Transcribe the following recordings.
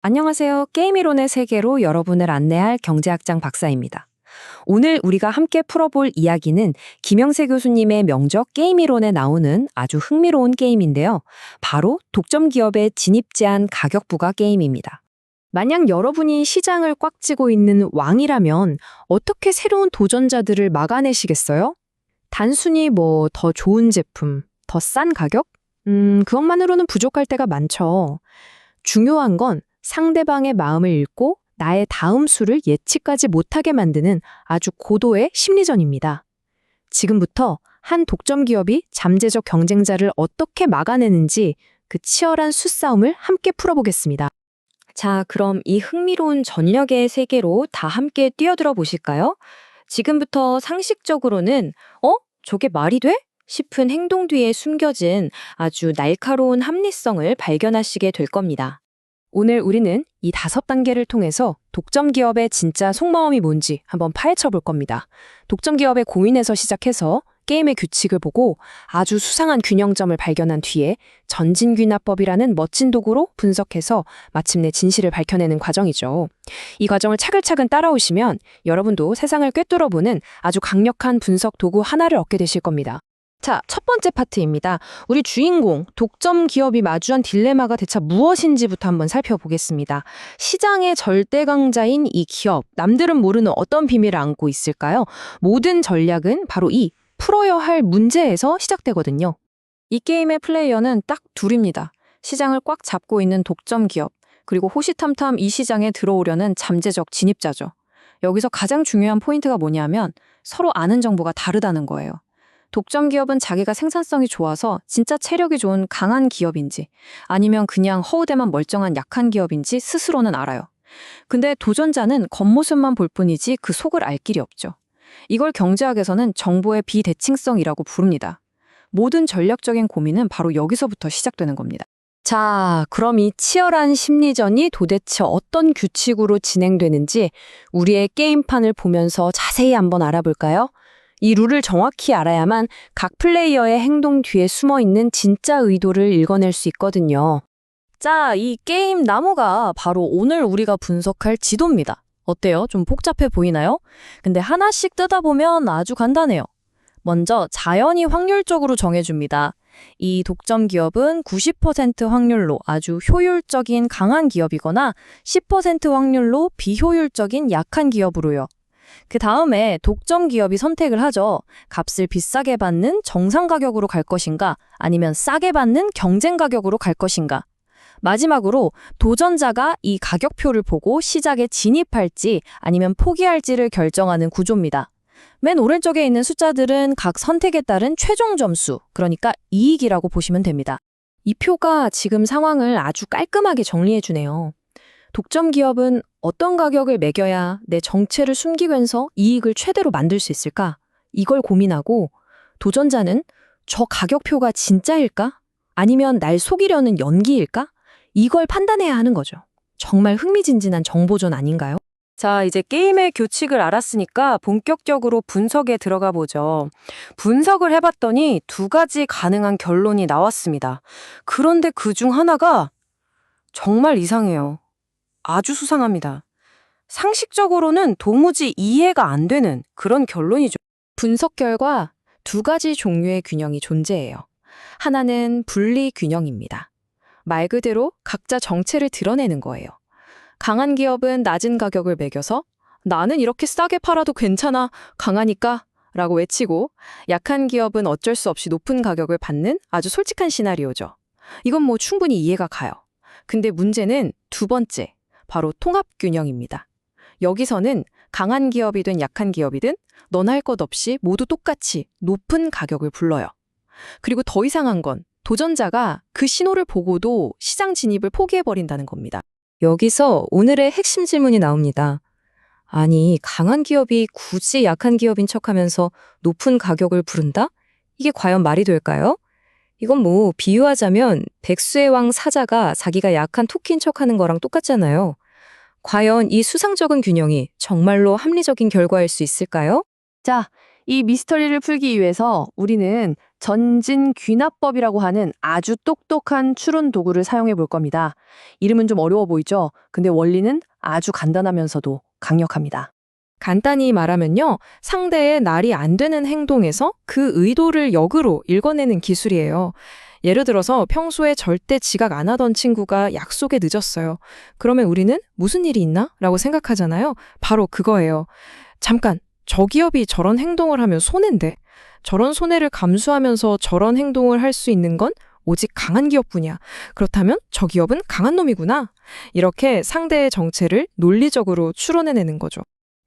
안녕하세요. 게임이론의 세계로 여러분을 안내할 경제학장 박사입니다. 오늘 우리가 함께 풀어볼 이야기는 김영세 교수님의 명작 게임이론에 나오는 아주 흥미로운 게임인데요. 바로 독점 기업의 진입 제한 가격 부과 게임입니다. 만약 여러분이 시장을 꽉 쥐고 있는 왕이라면 어떻게 새로운 도전자들을 막아내시겠어요? 단순히 더 좋은 제품, 더 싼 가격? 그것만으로는 부족할 때가 많죠. 중요한 건 상대방의 마음을 읽고 나의 다음 수를 예측하지 못하게 만드는 아주 고도의 심리전입니다. 지금부터 한 독점 기업이 잠재적 경쟁자를 어떻게 막아내는지 그 치열한 수싸움을 함께 풀어보겠습니다. 자, 그럼 이 흥미로운 전략의 세계로 다 함께 뛰어들어 보실까요? 지금부터 상식적으로는 저게 말이 돼? 싶은 행동 뒤에 숨겨진 아주 날카로운 합리성을 발견하시게 될 겁니다. 오늘 우리는 이 5단계를 통해서 독점 기업의 진짜 속마음이 뭔지 한번 파헤쳐 볼 겁니다. 독점 기업의 고민에서 시작해서 게임의 규칙을 보고 아주 수상한 균형점을 발견한 뒤에 전진귀납법이라는 멋진 도구로 분석해서 마침내 진실을 밝혀내는 과정이죠. 이 과정을 차근차근 따라오시면 여러분도 세상을 꿰뚫어보는 아주 강력한 분석 도구 하나를 얻게 되실 겁니다. 자, 첫 번째 파트입니다. 우리 주인공, 독점 기업이 마주한 딜레마가 대체 무엇인지부터 한번 살펴보겠습니다. 시장의 절대 강자인 이 기업, 남들은 모르는 어떤 비밀을 안고 있을까요? 모든 전략은 바로 이 풀어야 할 문제에서 시작되거든요. 이 게임의 플레이어는 딱 둘입니다. 시장을 꽉 잡고 있는 독점 기업, 그리고 호시탐탐 이 시장에 들어오려는 잠재적 진입자죠. 여기서 가장 중요한 포인트가 뭐냐면 서로 아는 정보가 다르다는 거예요. 독점 기업은 자기가 생산성이 좋아서 진짜 체력이 좋은 강한 기업인지 아니면 그냥 허우대만 멀쩡한 약한 기업인지 스스로는 알아요. 근데 도전자는 겉모습만 볼 뿐이지 그 속을 알 길이 없죠. 이걸 경제학에서는 정보의 비대칭성이라고 부릅니다. 모든 전략적인 고민은 바로 여기서부터 시작되는 겁니다. 자, 그럼 이 치열한 심리전이 도대체 어떤 규칙으로 진행되는지 우리의 게임판을 보면서 자세히 한번 알아볼까요? 이 룰을 정확히 알아야만 각 플레이어의 행동 뒤에 숨어있는 진짜 의도를 읽어낼 수 있거든요. 자, 이 게임 나무가 바로 오늘 우리가 분석할 지도입니다. 어때요? 좀 복잡해 보이나요? 근데 하나씩 뜯어보면 아주 간단해요. 먼저 자연이 확률적으로 정해줍니다. 이 독점 기업은 90% 확률로 아주 효율적인 강한 기업이거나 10% 확률로 비효율적인 약한 기업으로요. 그 다음에 독점 기업이 선택을 하죠. 값을 비싸게 받는 정상 가격으로 갈 것인가 아니면 싸게 받는 경쟁 가격으로 갈 것인가. 마지막으로 도전자가 이 가격표를 보고 시장에 진입할지 아니면 포기할지를 결정하는 구조입니다. 맨 오른쪽에 있는 숫자들은 각 선택에 따른 최종 점수, 그러니까 이익이라고 보시면 됩니다. 이 표가 지금 상황을 아주 깔끔하게 정리해주네요. 독점 기업은 어떤 가격을 매겨야 내 정체를 숨기면서 이익을 최대로 만들 수 있을까? 이걸 고민하고 도전자는 저 가격표가 진짜일까? 아니면 날 속이려는 연기일까? 이걸 판단해야 하는 거죠. 정말 흥미진진한 정보전 아닌가요? 자, 이제 게임의 규칙을 알았으니까 본격적으로 분석에 들어가 보죠. 분석을 해봤더니 2가지 가능한 결론이 나왔습니다. 그런데 그중 하나가 정말 이상해요. 아주 수상합니다. 상식적으로는 도무지 이해가 안 되는 그런 결론이죠. 분석 결과 2가지 종류의 균형이 존재해요. 하나는 분리 균형입니다. 말 그대로 각자 정체를 드러내는 거예요. 강한 기업은 낮은 가격을 매겨서 나는 이렇게 싸게 팔아도 괜찮아, 강하니까 라고 외치고 약한 기업은 어쩔 수 없이 높은 가격을 받는 아주 솔직한 시나리오죠. 이건 충분히 이해가 가요. 근데 문제는 2번째. 바로 통합균형입니다. 여기서는 강한 기업이든 약한 기업이든 너나 할 것 없이 모두 똑같이 높은 가격을 불러요. 그리고 더 이상한 건 도전자가 그 신호를 보고도 시장 진입을 포기해버린다는 겁니다. 여기서 오늘의 핵심 질문이 나옵니다. 아니, 강한 기업이 굳이 약한 기업인 척하면서 높은 가격을 부른다? 이게 과연 말이 될까요? 이건 비유하자면 백수의 왕 사자가 자기가 약한 토끼인 척하는 거랑 똑같잖아요. 과연 이 수상적인 균형이 정말로 합리적인 결과일 수 있을까요? 자, 이 미스터리를 풀기 위해서 우리는 전진귀납법이라고 하는 아주 똑똑한 추론 도구를 사용해 볼 겁니다. 이름은 좀 어려워 보이죠? 근데 원리는 아주 간단하면서도 강력합니다. 간단히 말하면요, 상대의 말이 안 되는 행동에서 그 의도를 역으로 읽어내는 기술이에요. 예를 들어서 평소에 절대 지각 안 하던 친구가 약속에 늦었어요. 그러면 우리는 무슨 일이 있나? 라고 생각하잖아요. 바로 그거예요. 잠깐, 저 기업이 저런 행동을 하면 손해인데, 저런 손해를 감수하면서 저런 행동을 할 수 있는 건 오직 강한 기업뿐이야. 그렇다면 저 기업은 강한 놈이구나. 이렇게 상대의 정체를 논리적으로 추론해내는 거죠.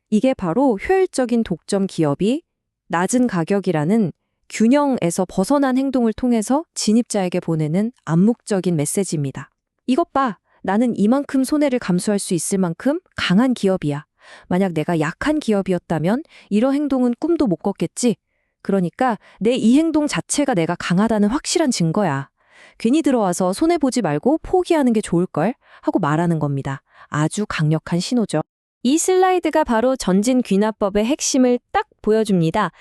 이게 바로 효율적인 독점 기업이 낮은 가격이라는 균형에서 벗어난 행동을 통해서 진입자에게 보내는 암묵적인 메시지입니다. 이것 봐. 나는 이만큼 손해를 감수할 수 있을 만큼 강한 기업이야. 만약 내가 약한 기업이었다면 이런 행동은 꿈도 못 꿨겠지. 그러니까 내 이 행동 자체가 내가 강하다는 확실한 증거야. 괜히 들어와서 손해보지 말고 포기하는 게 좋을걸 하고 말하는 겁니다. 아주 강력한 신호죠. 이 슬라이드가 바로 전진귀납법의 핵심을 딱 보여줍니다.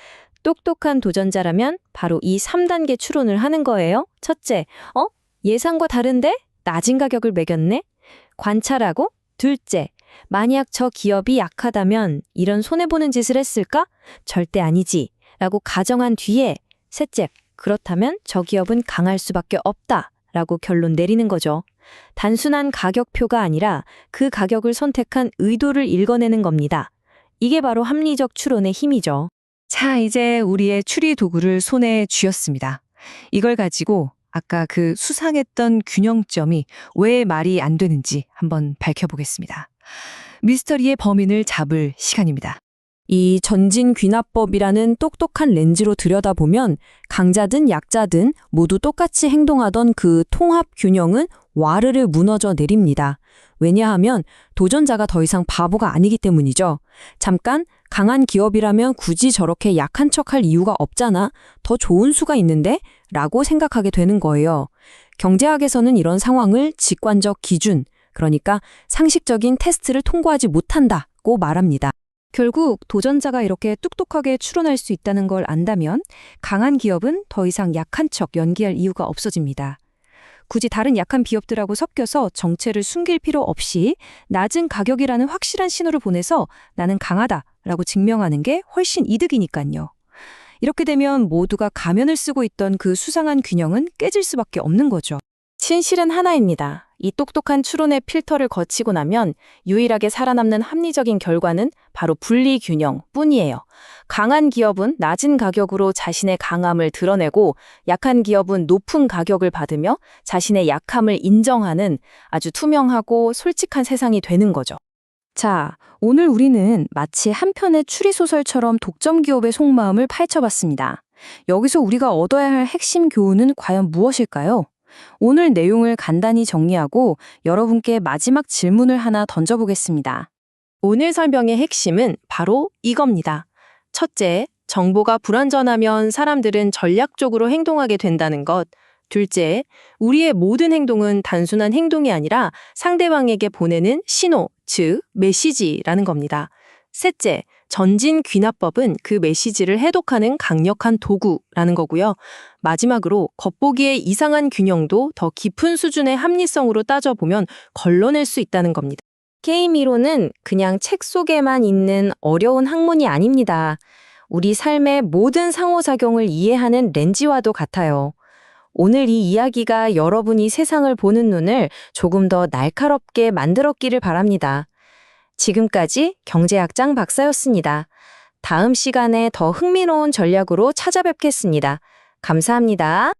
똑똑한 도전자라면 바로 이 3단계 추론을 하는 거예요. 첫째, 예상과 다른데? 낮은 가격을 매겼네? 관찰하고, 둘째, 만약 저 기업이 약하다면 이런 손해보는 짓을 했을까? 절대 아니지. 라고 가정한 뒤에, 셋째, 그렇다면 저 기업은 강할 수밖에 없다. 라고 결론 내리는 거죠. 단순한 가격표가 아니라 그 가격을 선택한 의도를 읽어내는 겁니다. 이게 바로 합리적 추론의 힘이죠. 자, 이제 우리의 추리 도구를 손에 쥐었습니다. 이걸 가지고 아까 그 수상했던 균형점이 왜 말이 안 되는지 한번 밝혀보겠습니다. 미스터리의 범인을 잡을 시간입니다. 이 전진귀납법이라는 똑똑한 렌즈로 들여다보면 강자든 약자든 모두 똑같이 행동하던 그 통합 균형은 와르르 무너져 내립니다. 왜냐하면 도전자가 더 이상 바보가 아니기 때문이죠. 잠깐, 강한 기업이라면 굳이 저렇게 약한 척할 이유가 없잖아. 더 좋은 수가 있는데? 라고 생각하게 되는 거예요. 경제학에서는 이런 상황을 직관적 기준, 그러니까 상식적인 테스트를 통과하지 못한다고 말합니다. 결국 도전자가 이렇게 똑똑하게 추론할 수 있다는 걸 안다면 강한 기업은 더 이상 약한 척 연기할 이유가 없어집니다. 굳이 다른 약한 기업들하고 섞여서 정체를 숨길 필요 없이 낮은 가격이라는 확실한 신호를 보내서 나는 강하다라고 증명하는 게 훨씬 이득이니까요. 이렇게 되면 모두가 가면을 쓰고 있던 그 수상한 균형은 깨질 수밖에 없는 거죠. 진실은 하나입니다. 이 똑똑한 추론의 필터를 거치고 나면 유일하게 살아남는 합리적인 결과는 바로 분리균형 뿐이에요. 강한 기업은 낮은 가격으로 자신의 강함을 드러내고 약한 기업은 높은 가격을 받으며 자신의 약함을 인정하는 아주 투명하고 솔직한 세상이 되는 거죠. 자, 오늘 우리는 마치 한 편의 추리소설처럼 독점 기업의 속마음을 파헤쳐봤습니다. 여기서 우리가 얻어야 할 핵심 교훈은 과연 무엇일까요? 오늘 내용을 간단히 정리하고 여러분께 마지막 질문을 하나 던져보겠습니다. 오늘 설명의 핵심은 바로 이겁니다. 첫째, 정보가 불완전하면 사람들은 전략적으로 행동하게 된다는 것. 둘째, 우리의 모든 행동은 단순한 행동이 아니라 상대방에게 보내는 신호, 즉 메시지라는 겁니다. 셋째, 전진귀납법은 그 메시지를 해독하는 강력한 도구라는 거고요. 마지막으로 겉보기의 이상한 균형도 더 깊은 수준의 합리성으로 따져보면 걸러낼 수 있다는 겁니다. 게임 이론은 그냥 책 속에만 있는 어려운 학문이 아닙니다. 우리 삶의 모든 상호작용을 이해하는 렌즈와도 같아요. 오늘 이 이야기가 여러분이 세상을 보는 눈을 조금 더 날카롭게 만들었기를 바랍니다. 지금까지 경제학장 박사였습니다. 다음 시간에 더 흥미로운 전략으로 찾아뵙겠습니다. 감사합니다.